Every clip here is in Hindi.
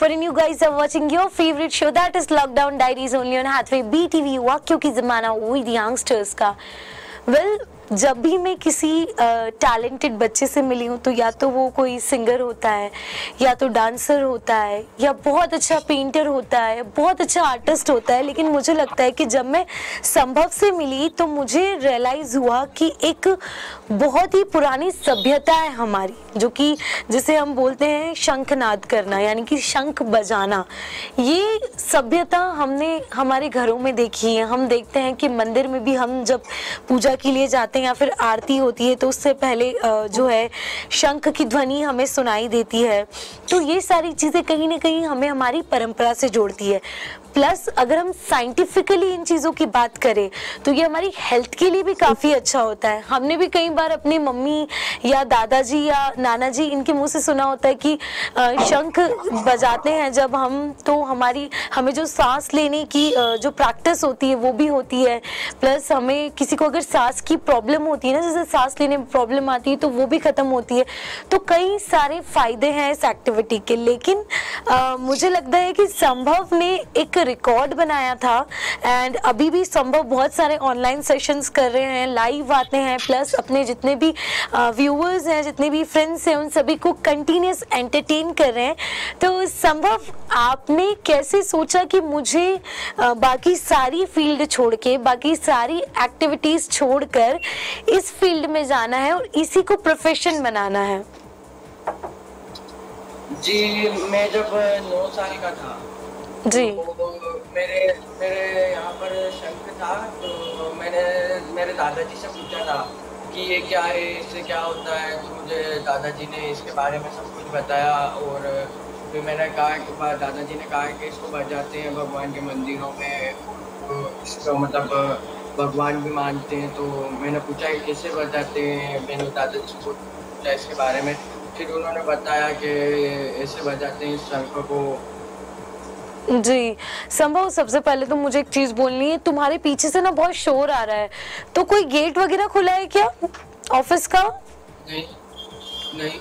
super, and you guys are watching your favorite show, that is Lockdown Diaries, only on Hathway BTV. वाक्यों की ज़माना with youngsters का. Well, जब भी मैं किसी टैलेंटेड बच्चे से मिली हूँ तो या तो वो कोई सिंगर होता है, या तो डांसर होता है, या बहुत अच्छा पेंटर होता है, बहुत अच्छा आर्टिस्ट होता है, लेकिन मुझे लगता है कि जब मैं संभव से मिली तो मुझे रियलाइज़ हुआ कि एक बहुत ही पुरानी सभ्यता है हमारी, जो कि जिसे हम बोलते हैं शंखनाद करना, यानी कि शंख बजाना. ये सभ्यता हमने हमारे घरों में देखी है. हम देखते हैं कि मंदिर में भी हम जब पूजा के लिए जाते हैं या फिर आरती होती है तो उससे पहले जो है शंख की ध्वनि हमें सुनाई देती है. तो ये सारी चीज़ें कहीं ना कहीं हमें हमारी परंपरा से जोड़ती है. प्लस अगर हम साइंटिफिकली इन चीज़ों की बात करें तो ये हमारी हेल्थ के लिए भी काफ़ी अच्छा होता है. हमने भी कई बार अपनी मम्मी या दादाजी या नाना जी इनके मुंह से सुना होता है कि शंख बजाते हैं जब हम, तो हमें जो सांस लेने की जो प्रैक्टिस होती है वो भी होती है. प्लस हमें किसी को अगर सांस की प्रॉब्लम होती है ना, जैसे सांस लेने में प्रॉब्लम आती है, तो वो भी ख़त्म होती है. तो कई सारे फायदे हैं इस एक्टिविटी के. लेकिन मुझे लगता है कि संभव ने एक रिकॉर्ड बनाया था, एंड अभी भी संभव बहुत सारे ऑनलाइन सेशंस कर रहे हैं, लाइव आते हैं, प्लस अपने जितने भी व्यूअर्स हैं, जितने भी फ्रेंड्स हैं, उन सभी को कंटिन्यूस एंटरटेन कर रहे हैं. तो संभव, आपने कैसे सोचा कि मुझे बाकी सारी फील्ड छोड़ के, बाकी सारी एक्टिविटीज छोड़कर इस फील्ड में जाना है और इसी को प्रोफेशन बनाना है? जी, मैं जब 9 साल का था जी, तो मेरे यहाँ पर शंख था, तो मैंने मेरे दादाजी से पूछा था कि ये क्या है, इससे क्या होता है. तो मुझे दादाजी ने इसके बारे में सब कुछ बताया, और फिर मैंने कहा कि दादाजी ने कहा कि इसको बजाते हैं भगवान के मंदिरों में, तो इसको मतलब भगवान भी मानते हैं. तो मैंने पूछा कि कैसे बजाते हैं, मैंने दादाजी को पूछा इसके बारे में. फिर उन्होंने बताया कि ऐसे बजाते हैं शंख को. जी. संभव, सबसे पहले तो मुझे एक चीज बोलनी है, तुम्हारे पीछे से ना बहुत शोर आ रहा है, तो कोई गेट वगैरह खुला है क्या ऑफिस का? नहीं, नहीं.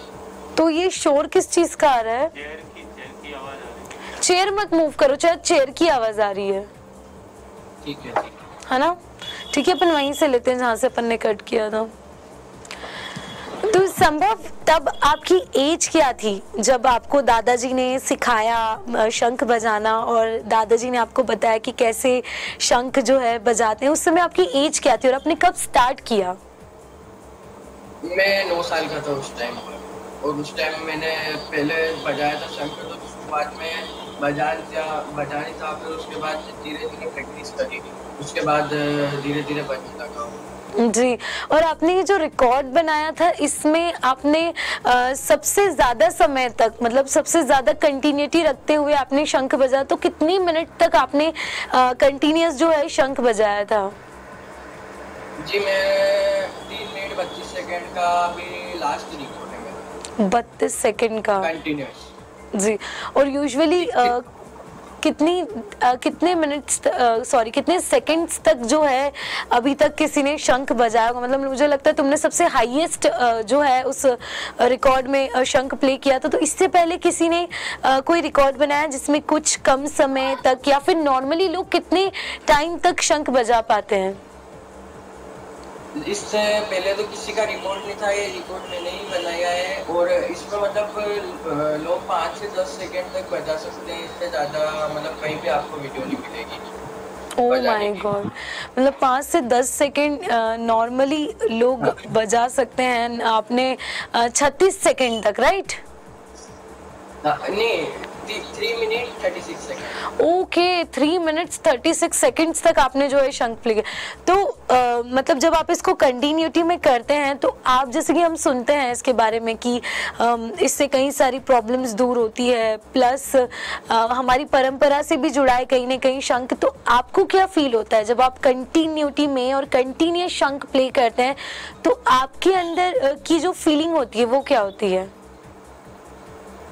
तो ये शोर किस चीज का आ रहा है? चेयर की आवाज आ रही है. चेयर मत मूव करो, चाहे चेयर की आवाज आ रही है. ठीक है, है ना? ठीक है, अपन वहीं से लेते हैं जहाँ से अपन ने कट किया था. तो संभव, तब आपकी एज क्या थी जब आपको दादाजी ने सिखाया शंख बजाना, और दादाजी ने आपको बताया कि कैसे शंख जो है बजाते हैं? उस समय आपकी एज क्या थी और आपने कब स्टार्ट किया? मैं 9 साल का था उस टाइम पर, और उस टाइम मैंने पहले बजाया था शंख. तो शुरुआत में बजाने था, फिर उसके बाद धीरे धीरे प्रैक्टिस करी, उसके बाद धीरे धीरे बजने लगा. जी. और आपने ये जो रिकॉर्ड बनाया था, इसमें आपने सबसे ज्यादा समय तक, मतलब सबसे ज्यादा कंटिन्यूटी रखते हुए आपने शंख बजाया, तो कितनी मिनट तक आपने कंटिन्यूस जो है शंख बजाया था? जी, मैं 3 मिनट 32 सेकंड का अभी लास्ट रिकॉर्ड है मेरा. 32 सेकंड का कंटिन्यूस. जी. और यूजुअली कितने मिनट्स, कितने सेकंड्स तक जो है अभी तक किसी ने शंख बजाया होगा? मतलब मुझे लगता है तुमने सबसे हाईएस्ट जो है उस रिकॉर्ड में शंख प्ले किया था. तो इससे पहले किसी ने कोई रिकॉर्ड बनाया जिसमें कुछ कम समय तक, या फिर नॉर्मली लोग कितने टाइम तक शंख बजा पाते हैं? इससे पहले तो किसी का रिकॉर्ड नहीं था, ये रिकॉर्ड मैंने ही बनाया है. और इसमें मतलब लोग 5 से 10 सेकंड तक बजा सकते हैं, इससे ज़्यादा मतलब कहीं पे आपको वीडियो नहीं मिलेगी. Oh my God. मतलब 5 से 10 सेकंड नॉर्मली लोग बजा सकते हैं. आपने 36 सेकंड तक, राइट? नहीं, 3 minute 36 second. Okay, 3 minutes 36 seconds तक आपने जो है शंख प्ले किया. तो मतलब जब आप इसको कंटिन्यूटी में करते हैं, तो आप, जैसे कि हम सुनते हैं इसके बारे में कि इससे कई सारी प्रॉब्लम्स दूर होती है, प्लस हमारी परंपरा से भी जुड़ा है कहीं ना कहीं शंख. तो आपको क्या फील होता है जब आप कंटिन्यूटी में और कंटिन्यूस शंख प्ले करते हैं? तो आपके अंदर की जो फीलिंग होती है वो क्या होती है?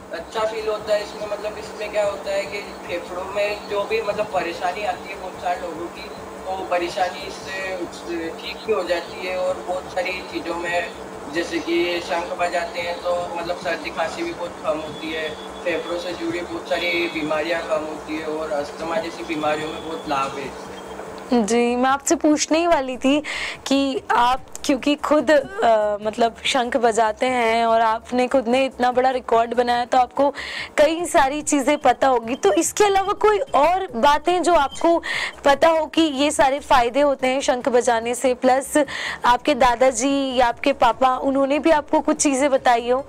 अच्छा फील होता है इसमें. मतलब इसमें क्या होता है कि फेफड़ों में जो भी मतलब परेशानी आती है बहुत सारे लोगों की, तो परेशानी इससे ठीक भी हो जाती है. और बहुत सारी चीज़ों में, जैसे कि शंख बजाते हैं तो मतलब सर्दी खांसी भी बहुत कम होती है. फेफड़ों से जुड़ी बहुत सारी बीमारियां कम होती है और अस्थमा जैसी बीमारियों में बहुत लाभ है। जी, मैं आपसे पूछने ही वाली थी कि आप क्योंकि खुद मतलब शंख बजाते हैं और आपने खुद ने इतना बड़ा रिकॉर्ड बनाया तो आपको कई सारी चीज़ें पता होगी, तो इसके अलावा कोई और बातें जो आपको पता हो कि ये सारे फायदे होते हैं शंख बजाने से, प्लस आपके दादाजी या आपके पापा उन्होंने भी आपको कुछ चीज़ें बताई हो?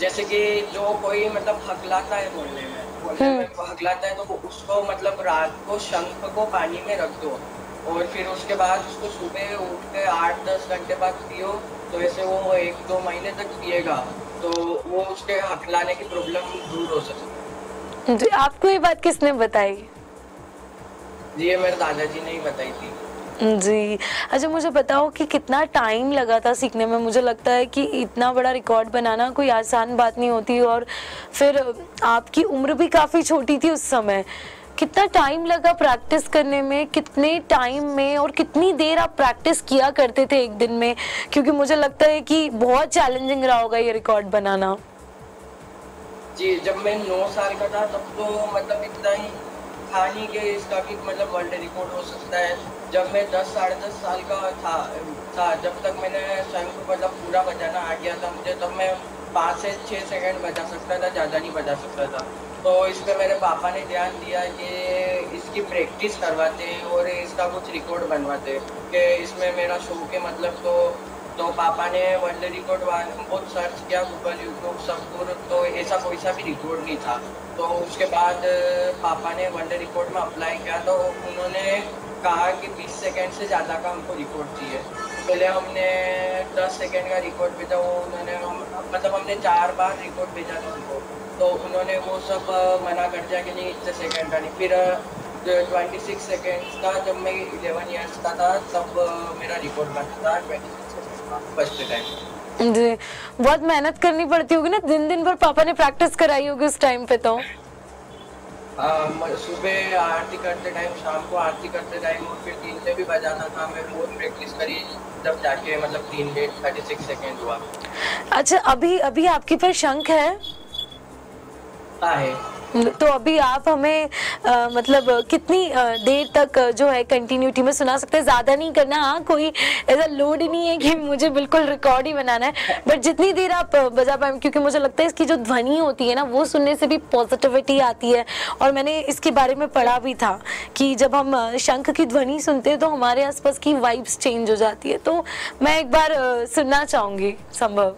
जैसे कि जो कोई मतलब हकलाता है बोलने में हकलाता है तो वो उसको मतलब रात को शंख को पानी में रख दो और फिर उसके बाद उसको सुबह उठ के 8-10 घंटे बाद पियो, तो ऐसे वो 1-2 महीने तक पिएगा तो वो उसके हकलाने की प्रॉब्लम दूर हो सकती जी, आपको ये बात किसने बताई? है। ये मेरे दादाजी ने ही बताई थी। जी, अच्छा मुझे बताओ कि कितना टाइम लगा था सीखने में? मुझे लगता है कि इतना बड़ा रिकॉर्ड बनाना कोई आसान बात नहीं होती और फिर आपकी उम्र भी काफ़ी छोटी थी उस समय। कितना टाइम लगा प्रैक्टिस करने में, कितने टाइम में और कितनी देर आप प्रैक्टिस किया करते थे एक दिन में? क्योंकि मुझे लगता है कि बहुत चैलेंजिंग रहा होगा ये रिकॉर्ड बनाना। जी, जब मैं 9 साल का था तब तो मतलब इतना ही था नहीं कि इसका भी मतलब वर्ल्ड रिकॉर्ड हो सकता है। जब मैं 10 साढ़े 10 साल का था जब तक मैंने शंख मतलब पूरा बजाना आ गया था मुझे, तब मैं 5 से 6 सेकंड बजा सकता था, ज़्यादा नहीं बजा सकता था। तो इस पे मेरे पापा ने ध्यान दिया कि इसकी प्रैक्टिस करवाते हैं और इसका कुछ रिकॉर्ड बनवाते कि इसमें मेरा शौक है मतलब। तो पापा ने वर्ल्ड रिकॉर्ड बहुत सर्च किया गूगल यूट्यूब सब कुछ, तो ऐसा कोई सा भी रिकॉर्ड नहीं था। तो उसके बाद पापा ने वर्ल्ड रिकॉर्ड में अप्लाई किया तो उन्होंने कहा कि 20 सेकंड से ज़्यादा का हमको रिकॉर्ड चाहिए। पहले हमने 10 सेकंड का रिकॉर्ड भेजा, वो उन्होंने मतलब हमने 4 बार रिकॉर्ड भेजा था उनको, तो उन्होंने वो सब मना कर दिया कि नहीं इतने सेकंड का नहीं। फिर 26 सेकंड्स का जब मैं 11 ईयर्स का था तब मेरा रिकॉर्ड बना था 26 सेकंड का फर्स्ट टाइम। जी, बहुत मेहनत करनी पड़ती होगी ना, दिन दिन भर पापा ने प्रैक्टिस कराई होगी उस टाइम पे तो। सुबह आरती करते टाइम, शाम को आरती करते टाइम और फिर 3 से भी बजाना था। मैं बहुत प्रैक्टिस करी जब जाके मतलब 3 मिनट 36 सेकंड हुआ। अच्छा, अभी अभी आपके पास शंख है? हाँ है। तो अभी आप हमें मतलब कितनी देर तक जो है कंटिन्यूटी में सुना सकते हैं? ज़्यादा नहीं करना, हाँ कोई ऐसा लोड नहीं है कि मुझे बिल्कुल रिकॉर्ड ही बनाना है, बट जितनी देर आप बजा पाए, क्योंकि मुझे लगता है इसकी जो ध्वनि होती है ना वो सुनने से भी पॉजिटिविटी आती है। और मैंने इसके बारे में पढ़ा भी था कि जब हम शंख की ध्वनि सुनते हैं तो हमारे आसपास की वाइब्स चेंज हो जाती है। तो मैं एक बार सुनना चाहूँगी, संभव?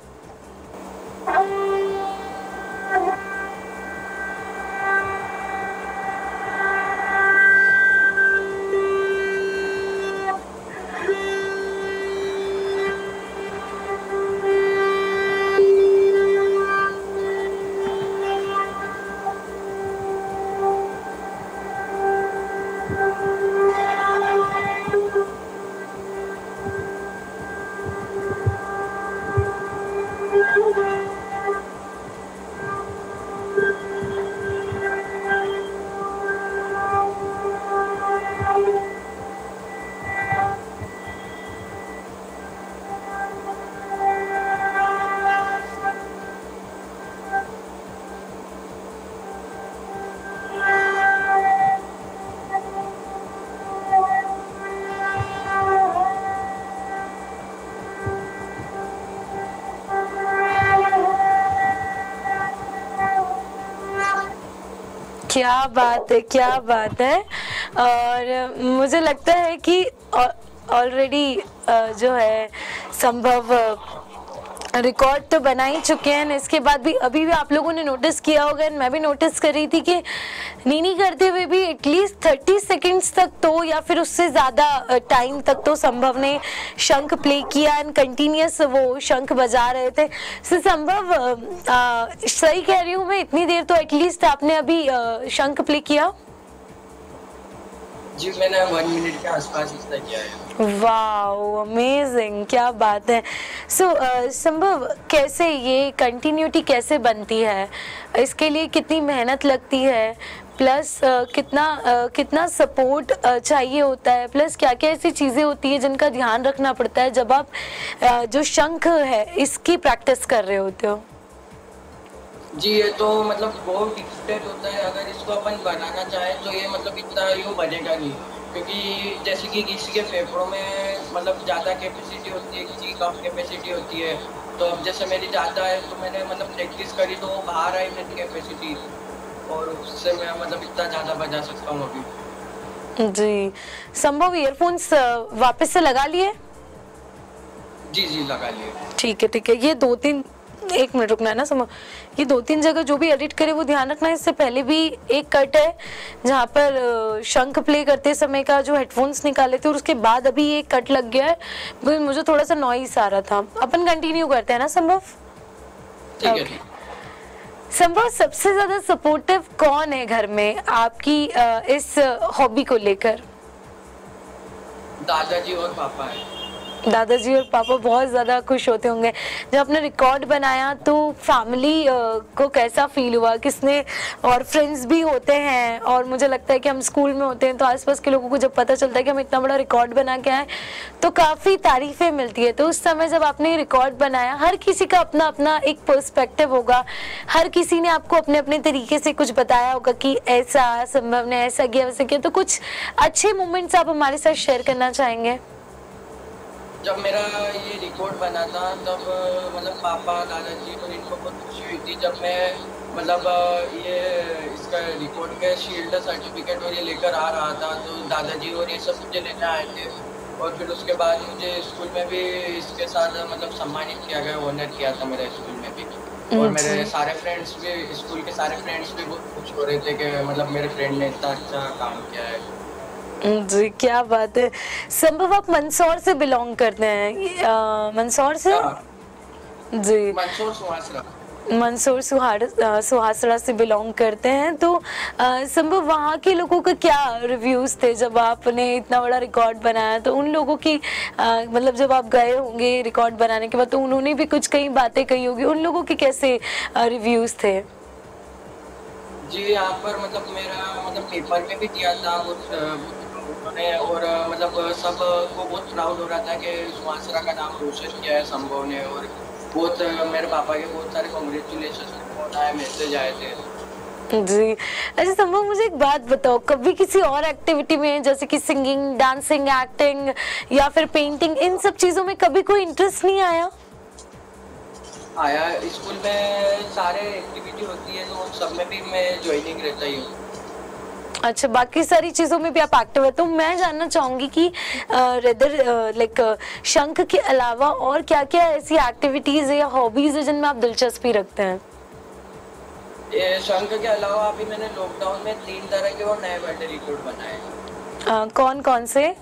क्या बात है, क्या बात है। और मुझे लगता है कि ऑलरेडी जो है संभव रिकॉर्ड तो बना ही चुके हैं। इसके बाद भी अभी भी आप लोगों ने नोटिस किया होगा, मैं भी नोटिस कर रही थी कि नीनी करते हुए भी एटलीस्ट 30 सेकंड्स तक तो या फिर उससे ज़्यादा टाइम तक तो संभव ने शंख प्ले किया एंड कंटिन्यूस वो शंख बजा रहे थे। सो संभव सही कह रही हूँ मैं, इतनी देर तो एटलीस्ट आपने अभी शंख प्ले किया? जी, मैंने 1 मिनट के आसपास इतना किया है। वाओ, अमेजिंग, क्या बात है। सो संभव कैसे ये कंटिन्यूटी कैसे बनती है? इसके लिए कितनी मेहनत लगती है, प्लस कितना सपोर्ट चाहिए होता है, प्लस क्या क्या ऐसी चीज़ें होती है जिनका ध्यान रखना पड़ता है जब आप जो शंख है इसकी प्रैक्टिस कर रहे होते हो? जी, ये तो मतलब बहुत डिफिकल्ट होता है। अगर इसको अपन बनाना चाहें तो ये मतलब इतना यूँ बनेगा नहीं, क्योंकि जैसे कि किसी के फेफड़ों में मतलब ज़्यादा कैपेसिटी होती है, किसी की कम कैपेसिटी होती है। तो अब जैसे मेरी ज़्यादा है तो मैंने मतलब प्रैक्टिस करी तो वो बाहर आई मेरी कैपेसिटी, और उससे मैं मतलब इतना ज़्यादा बजा सकता हूँ अभी। जी, संभव ईयरफोन्स वापस से लगा लिए? जी, जी, लगा लिए। ठीक है, ठीक है। ये 2-3 1 मिनट रुकना है ना संभव। ये 2-3 जगह जो भी एडिट करे वो ध्यान रखना है। इससे पहले भी एक कट है जहाँ पर शंख प्ले करते समय का जो हेडफोन्स निकाले थे और उसके बाद अभी एक कट लग गया है, बिकॉज़ मुझे थोड़ा सा नॉइस आ रहा था। अपन कंटिन्यू करते हैं ना संभव? ठीक है, ओके। ठीक। संभव सबसे ज्यादा सपोर्टिव कौन है घर में आपकी इस हॉबी को लेकर? दादाजी और पापा हैं। दादाजी और पापा बहुत ज़्यादा खुश होते होंगे। जब आपने रिकॉर्ड बनाया तो फैमिली को कैसा फील हुआ? किसने, और फ्रेंड्स भी होते हैं और मुझे लगता है कि हम स्कूल में होते हैं तो आसपास के लोगों को जब पता चलता है कि हम इतना बड़ा रिकॉर्ड बना के आए तो काफ़ी तारीफ़ें मिलती है। तो उस समय जब आपने रिकॉर्ड बनाया, हर किसी का अपना अपना एक पर्सपेक्टिव होगा, हर किसी ने आपको अपने अपने तरीके से कुछ बताया होगा कि ऐसा संभव ने ऐसा किया वैसा किया, तो कुछ अच्छे मोमेंट्स आप हमारे साथ शेयर करना चाहेंगे? जब मेरा ये रिकॉर्ड बना था तब मतलब पापा, दादाजी और इनको बहुत खुशी हुई थी जब मैं मतलब ये इसका रिकॉर्ड के शील्ड सर्टिफिकेट और ये लेकर आ रहा था। तो दादाजी और ये सब मुझे लेने आए थे, और फिर उसके बाद मुझे स्कूल में भी इसके साथ मतलब सम्मानित किया गया, ऑनर किया था मेरे स्कूल में भी। और मेरे सारे फ्रेंड्स भी, स्कूल के सारे फ्रेंड्स भी बहुत खुश हो रहे थे कि मतलब मेरे फ्रेंड ने इतना अच्छा काम किया है। जी, क्या बात है। संभव आप मंदसौर से बिलोंग करते हैं? मंदसौर से? हाँ, जी, मंसूर सुहासरा। मंदसौर सुहासड़ा से बिलोंग करते हैं। तो संभव वहाँ के लोगों का क्या रिव्यूज थे जब आपने इतना बड़ा रिकॉर्ड बनाया? तो उन लोगों की मतलब जब आप गए होंगे रिकॉर्ड बनाने के बाद तो उन्होंने भी कुछ कई बातें कही होगी, उन लोगों के कैसे रिव्यूज थे? जी, यहाँ पर मतलब मेरा मतलब पेपर में भी दिया था उन्होंने, और मतलब सबको बहुत प्राउड हो रहा था कि सुहासरा का नाम रोशन किया है संभव ने, और बहुत मेरे पापा के बहुत सारे कांग्रेचुलेशन फोन आए, मैसेज आए थे। जी, अच्छा संभव मुझे एक बात बताओ, कभी किसी और एक्टिविटी में जैसे कि सिंगिंग, डांसिंग, एक्टिंग या फिर पेंटिंग, इन सब चीजों में कभी कोई इंटरेस्ट नहीं आया? आया, स्कूल में सारे एक्टिविटी होती है तो उन सब में भी मैं ज्वाइनिंग रहता ही हूँ। अच्छा, बाकी सारी चीजों में भी आप एक्टिव है। तो मैं जानना चाहूंगी कि लाइक शंख के अलावा और क्या-क्या ऐसी एक्टिविटीज है या हॉबीज है जिनमें आप दिलचस्पी रखते हैं? ये शंख के अलावा अभी मैंने लॉकडाउन में 3 तरह के और नए वर्ल्ड रिकॉर्ड बनाए। कौन कौन से?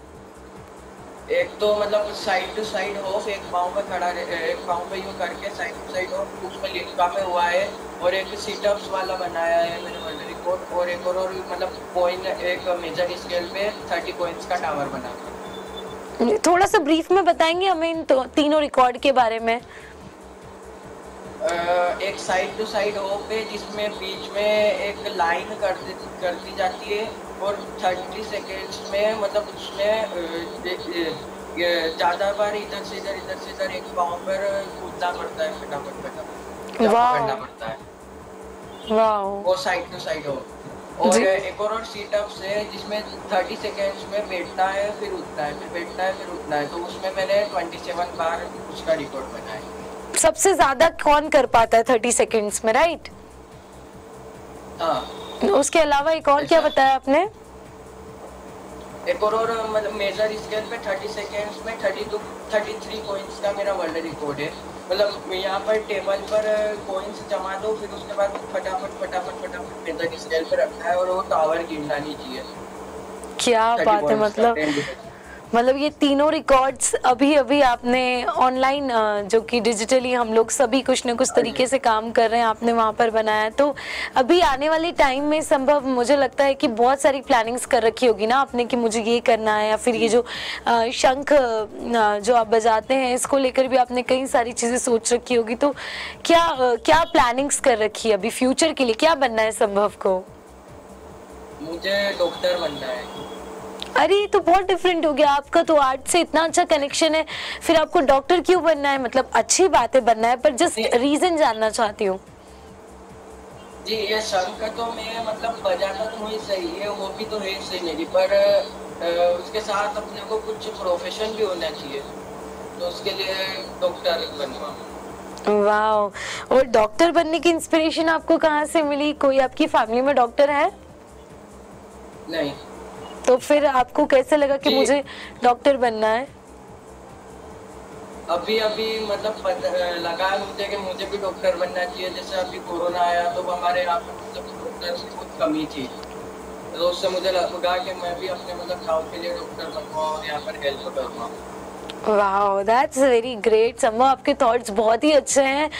एक तो मतलब साइड टू साइड ऑफ, एक पाँव पे खड़ा एक पाँव पे यूं करके साइड टू साइड ऑफ, उसमें लिखा में हुआ है, और एक सीटअप्स वाला बनाया है मैंने वर्ल्ड रिकॉर्ड, और एक और मतलब कॉइन, एक मेजर स्केल पे 30 कॉइन्स का टावर बना। थोड़ा सा ब्रीफ में बताएंगे हमें इन तीनों रिकॉर्ड के बारे में? एक साइड टू साइड ऑफ है जिसमें बीच में एक लाइन कर दी जाती है, और 30 सेकेंड्स में मतलब उसमें ज़्यादा बार इधर से इधर एक पाँव पर कूदना पड़ता है, फटाफट करना पड़ता है। वाह, वो साइड टू साइड हो। और एक और सीटअप्स है जिसमें 30 सेकेंड्स में बैठना है, फिर उठना है, फिर बैठना है, फिर उठना है। तो उसमें मैंने 27 बार उसका रिकॉर्ड बनाया है। सबसे ज्यादा कौन कर पाता है 30 सेकेंड्स में, राइट? हाँ। उसके अलावा एक और क्या बताया आपने? एक और मतलब मेजर स्केल पे 30 सेकेंड्स में 33 कॉइन्स का मेरा वर्ल्ड रिकॉर्ड है। मतलब यहाँ पर टेबल पर कॉइन्स जमा दो, फिर उसके बाद फटाफट मेजर स्केल पे रखना है, और वो टावर गिरना नहीं चाहिए। क्या बात है। मतलब ये तीनों रिकॉर्ड्स अभी आपने ऑनलाइन जो कि डिजिटली हम लोग सभी कुछ न कुछ तरीके से काम कर रहे हैं, आपने वहाँ पर बनाया। तो अभी आने वाले टाइम में संभव मुझे लगता है कि बहुत सारी प्लानिंग्स कर रखी होगी ना आपने कि मुझे ये करना है, या फिर ये जो शंख जो आप बजाते हैं इसको लेकर भी आपने कई सारी चीज़ें सोच रखी होगी। तो क्या प्लानिंग्स कर रखी है अभी फ्यूचर के लिए? क्या बनना है संभव को? मुझे डॉक्टर बनना है। अरे ये तो बहुत डिफरेंट हो गया। आपका तो आर्ट से इतना अच्छा कनेक्शन है, फिर आपको डॉक्टर क्यों बनना है? मतलब अच्छी बात है बनना है, पर जस्ट रीजन जानना चाहती हूँ। जी, ये शंख तो मैं मतलब बजाता तो हूँ ही सही, ये हॉबी तो है ही सही मेरी, पर उसके साथ अपने को कुछ प्रोफेशन भी होना चाहिए, तो उसके लिए डॉक्टर बनूंगा। वाह। और डॉक्टर बनने की इंस्पिरेशन आपको कहाँ से मिली? कोई आपकी फैमिली में डॉक्टर है? नहीं तो फिर आपको कैसे लगा कि जी, मुझे डॉक्टर बनना है? अभी अभी मतलब लगा है मुझे कि मुझे भी डॉक्टर बनना चाहिए। जैसे अभी कोरोना आया तो हमारे यहाँ पे मतलब डॉक्टर की बहुत कमी थी, तो उससे मुझे लगा कि मैं भी अपने मतलब गाँव के लिए डॉक्टर बनूंगा और यहाँ पर हेल्प करूँगा। वाह, दैट्स वेरी ग्रेट सम्भव, आपके थॉट्स बहुत ही अच्छे हैं।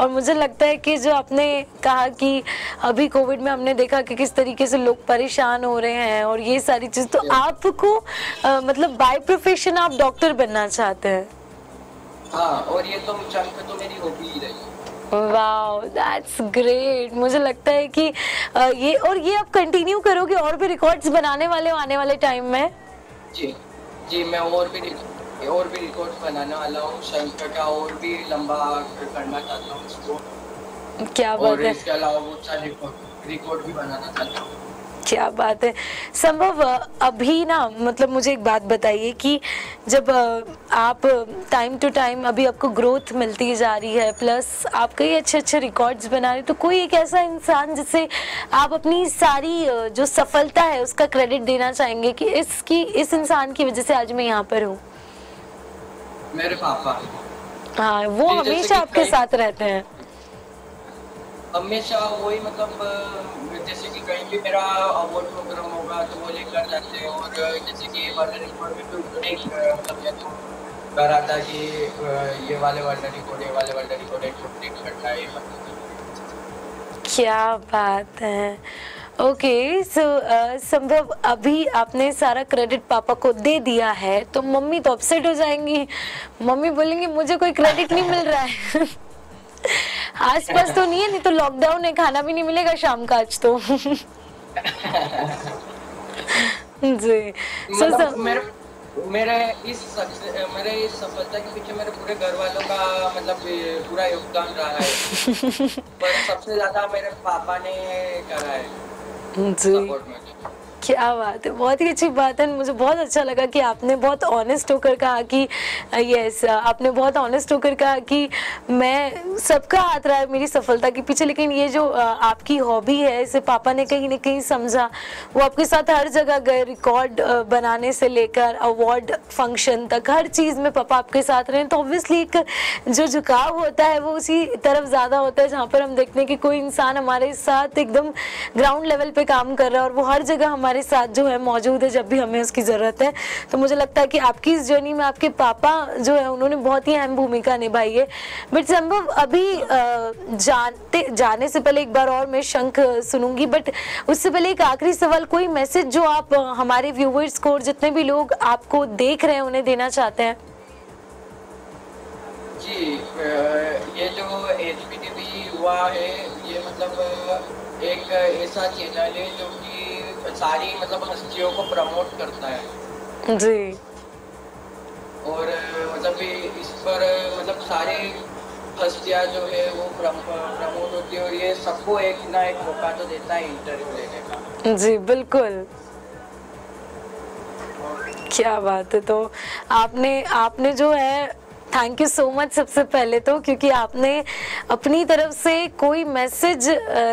और मुझे लगता है कि जो आपने कहा कि अभी कोविड में हमने देखा कि किस तरीके से लोग परेशान हो रहे हैं और ये सारी चीज़, तो आपको मतलब बाय प्रोफेशन आप डॉक्टर बनना चाहते हैं? हाँ, और ये तो शंख तो मेरी हॉबी ही रही। वाह, दैट्स ग्रेट। मुझे लगता है कि ये आप कंटिन्यू करोगे और भी रिकॉर्ड्स बनाने वाले हो आने वाले टाइम में? जी जी, मैं और भी रिकॉर्ड बनाने वाला हूँ शंख का, और भी लंबा करना चाहता हूँ इसको। क्या बात और है, इसके अलावा बहुत सारे रिकॉर्ड भी बनाना चाहता हूँ। क्या बात है संभव। अभी ना मतलब मुझे एक बात बताइए कि जब आप टाइम टू टाइम अभी आपको ग्रोथ मिलती जा रही है, प्लस आप कई अच्छे अच्छे रिकॉर्ड्स बना रहे, तो कोई एक ऐसा इंसान जिसे आप अपनी सारी जो सफलता है उसका क्रेडिट देना चाहेंगे कि इस इंसान की वजह से आज मैं यहाँ पर हूँ? मेरे पापा। हाँ, वो जी, जैसे हमेशा कि आपके साथ रहते हैं। हमेशा वही मतलब जैसे कि कहीं भी मेरा अवार्ड प्रोग्राम होगा तो वो लेकर जाते हैं, और जैसे कि वर्ल्ड रिकॉर्ड में भी उन्होंने मतलब ये तो करा था कि ये वाले वर्ल्ड रिकॉर्ड, ये वाले वर्ल्ड रिकॉर्ड एक कंप्लीट करना है, क्या बात है। ओके, सो संभव अभी आपने सारा क्रेडिट पापा को दे दिया है, तो मम्मी तो अपसेट हो जाएंगी। मम्मी बोलेंगी मुझे कोई क्रेडिट नहीं मिल रहा है। आसपास तो नहीं है, नहीं तो लॉकडाउन है, खाना भी नहीं मिलेगा शाम का आज तो। जी। सो मतलब मेरे इस सफलता के पीछे मेरे पूरे घर वालों का मतलब पूरा योगदान रहा है, पर सबसे ज्यादा मेरे पापा ने करा है जी, सपोर्ट में। क्या बात है, बहुत ही अच्छी बात है। मुझे बहुत अच्छा लगा कि आपने बहुत ऑनेस्ट होकर कहा कि यस, आपने बहुत ऑनेस्ट होकर कहा कि मैं सबका हाथ रहा है मेरी सफलता के पीछे, लेकिन ये जो आपकी हॉबी है इसे पापा ने कहीं ना कहीं समझा। वो आपके साथ हर जगह गए, रिकॉर्ड बनाने से लेकर अवार्ड फंक्शन तक, हर चीज़ में पापा आपके साथ रहे, तो ऑब्वियसली एक जो झुकाव होता है वो उसी तरफ ज़्यादा होता है जहाँ पर हम देखते हैं कि कोई इंसान हमारे साथ एकदम ग्राउंड लेवल पे काम कर रहा है और वो हर जगह हमारे साथ जो है मौजूद है जब भी हमें उसकी ज़रूरत है। तो मुझे लगता है कि आपकी इस जर्नी में आपके पापा जो है उन्होंने बहुत ही अहम भूमिका निभाई है। बट संभव अभी जाने से पहले एक बार और मैं शंख सुनूंगी, बट उससे पहले एक आखिरी सवाल, कोई मैसेज जो आप हमारे व्यूवर्स को और जितने भी लोग आपको देख रहे हैं उन्हें देना चाहते हैं? जी, ये जो HPTV हुआ है, ये मतलब एक ऐसा चैनल है जो कि सारी मतलब हस्तियों को प्रमोट करता है जी, और मतलब इस पर मतलब सारी हस्तियाँ जो है वो प्रमोट होती है, और ये सबको एक ना एक मौका तो देता है इंटरव्यू लेने का। जी बिल्कुल, क्या बात है। तो आपने जो है, थैंक यू सो मच सबसे पहले तो, क्योंकि आपने अपनी तरफ से कोई मैसेज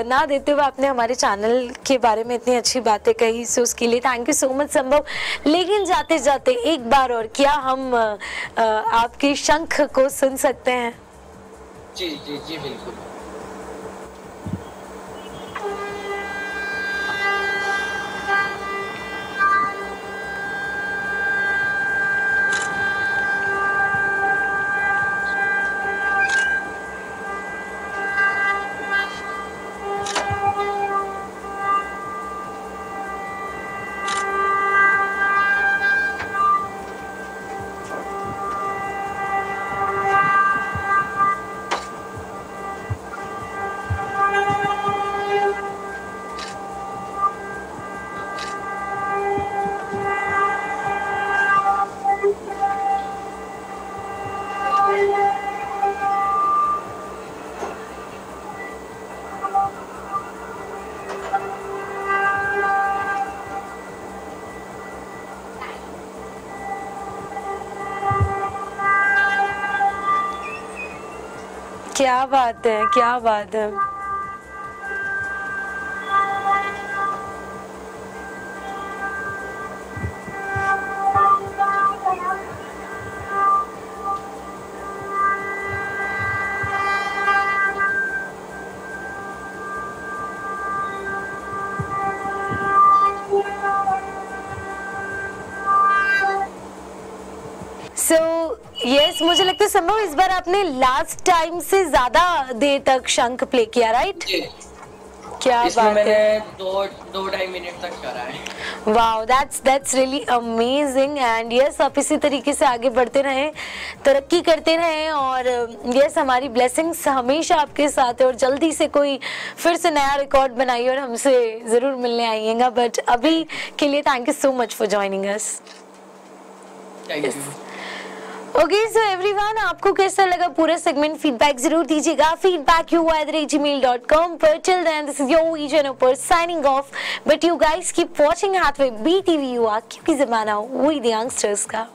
ना देते हुए आपने हमारे चैनल के बारे में इतनी अच्छी बातें कही, सो उसके लिए थैंक यू सो मच संभव। लेकिन जाते जाते एक बार और क्या हम आपके शंख को सुन सकते हैं? जी जी जी बिल्कुल। क्या बात है, क्या बात है। यस मुझे लगता है संभव इस बार आपने लास्ट टाइम से ज्यादा देर तक शंख प्ले किया, राइट? क्या बात मैंने है, 2-2.5 मिनट तक करा है। Wow, that's really amazing. And yes आप इसी तरीके से आगे बढ़ते रहें, तरक्की करते रहें, और यस हमारी ब्लेसिंग्स हमेशा आपके साथ है, और जल्दी से कोई फिर से नया रिकॉर्ड बनाइए और हमसे ज़रूर मिलने आइएगा। बट अभी के लिए thank you so much for joining us. Thank you. Okay so everyone, आपको कैसा लगा पूरा सेगमेंट? फीडबैक जरूर दीजिएगा, feedback@gmail.com पर। Till then this is your ईजन signing off, but you guys keep watching Hathway BTV Yuva, क्योंकि जमाना वही यंगस्टर्स का।